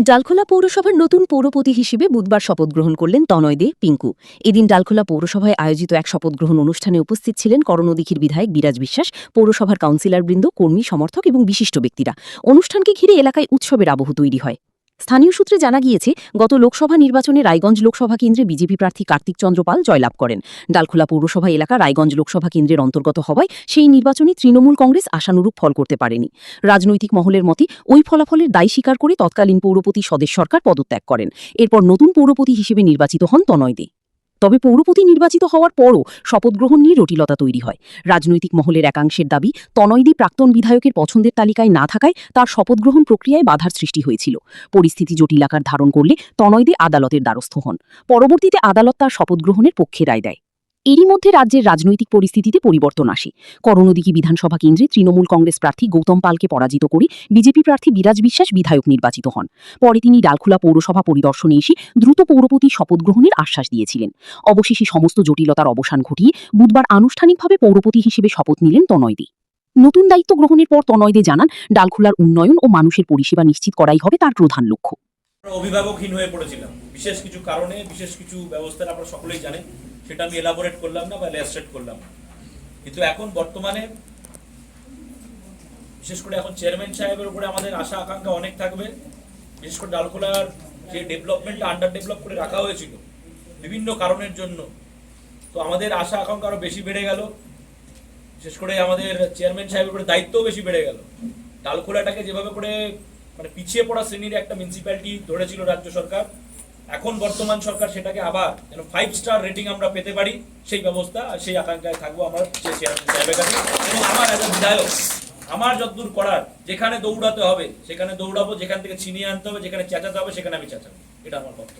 ডালখোলা পৌরসভার নতুন পৌরপতি হিসেবে বুধবার শপথ গ্রহণ করলেন তনয় দে পিঙ্কু। এদিন ডালখোলা পৌরসভায় আয়োজিত এক শপথ গ্রহণ অনুষ্ঠানে উপস্থিত ছিলেন করণদিঘির বিধায়ক বিরাজ বিশ্বাস, পৌরসভার কাউন্সিলরবৃন্দ, কর্মী সমর্থক এবং বিশিষ্ট ব্যক্তিরা। অনুষ্ঠানকে ঘিরে এলাকায় উৎসবের আবহ তৈরি হয়। স্থানীয় সূত্রে জানা গিয়েছে, গত লোকসভা নির্বাচনে রায়গঞ্জ লোকসভা কেন্দ্রে বিজেপি প্রার্থী কার্তিক চন্দ্র পাল জয়লাভ করেন। ডালখোলা পৌরসভা এলাকা রায়গঞ্জ লোকসভা কেন্দ্রের অন্তর্গত হওয়ায় সেই নির্বাচনে তৃণমূল কংগ্রেস আশানুরূপ ফল করতে পারেনি। রাজনৈতিক মহলের মতে ওই ফলাফলের দায় স্বীকার করে তৎকালীন পৌরপতি স্বদেশ সরকার পদত্যাগ করেন। এরপর নতুন পৌরপতি হিসেবে নির্বাচিত হন তনয় দে। তবে পৌরপতি নির্বাচিত হওয়ার পরও শপথ গ্রহণ নিয়ে জটিলতা তৈরি হয়। রাজনৈতিক মহলের একাংশের দাবি, তনয় দে প্রাক্তন বিধায়কের পছন্দের তালিকায় না থাকায় তার শপথ গ্রহণ প্রক্রিয়ায় বাধার সৃষ্টি হয়েছিল। পরিস্থিতি জটিল আকার ধারণ করলে তনয় দে আদালতের দ্বারস্থ হন। পরবর্তীতে আদালত তার শপথ গ্রহণের পক্ষে রায় দেয়। এরই মধ্যে রাজ্যের রাজনৈতিক পরিস্থিতিতে পরিবর্তন আসে। করণদিঘি বিধানসভা কেন্দ্রে তৃণমূল কংগ্রেস প্রার্থী গৌতম পালকে পরাজিত করে বিজেপি প্রার্থী বিরাজ বিশ্বাস বিধায়ক নির্বাচিত হন। পরে তিনি ডালখোলা পৌরসভা পরিদর্শনে এসে দ্রুত পৌরপতি শপথ গ্রহণের আশ্বাস দিয়েছিলেন। অবশেষে সমস্ত জটিলতার অবসান ঘটিয়ে বুধবার আনুষ্ঠানিকভাবে পৌরপতি হিসেবে শপথ নিলেন তনয় দে। নতুন দায়িত্ব গ্রহণের পর তনয় দে জানান, ডালখোলার উন্নয়ন ও মানুষের পরিষেবা নিশ্চিত করাই হবে তার প্রধান লক্ষ্য। অভিভাবকহীন হয়ে পড়েছিলাম বিশেষ কিছু কারণে, বিশেষ কিছু ব্যবস্থার আপনারা সকলেই জানেন, সেটা আমি এলাবোরেট করলাম না বা ইলাস্ট্রেট করলাম না। কিন্তু এখন বর্তমানে বিশেষ করে এখন চেয়ারম্যান সাহেবের উপরে আমাদের আশা আকাঙ্ক্ষা অনেক থাকবে। বিশেষ করে ডালখোলার যে ডেভেলপমেন্টটা আন্ডার ডেভেলপ করে রাখা হয়েছিল বিভিন্ন কারণের জন্য, তো আমাদের আশা আকাঙ্ক্ষা আরো বেশি বেড়ে গেল। বিশেষ করে আমাদের চেয়ারম্যান সাহেবের উপরে দায়িত্বও বেশি বেড়ে গেল। ডালখোলাটাকে যেভাবে করে পিছিয়ে পড়া শ্রেণীর একটা মিউনিসিপ্যালিটি ধরেছিল রাজ্য সরকার, এখন বর্তমান সরকার সেটাকে আবার যেন 5 স্টার রেটিং আমরা পেতে পারি, সেই ব্যবস্থা আর সেই আকাঙ্ক্ষায় থাকবো আমার চেয়ারম্যান সাহেবের কাছে। এবং আমার এজ এ বিধায়ক আমার যতদূর করার, যেখানে দৌড়াতে হবে সেখানে দৌড়াবো, যেখান থেকে ছিনিয়ে আনতে হবে, যেখানে চেঁচাতে হবে সেখানে আমি চেঁচাবো, এটা আমার কথা।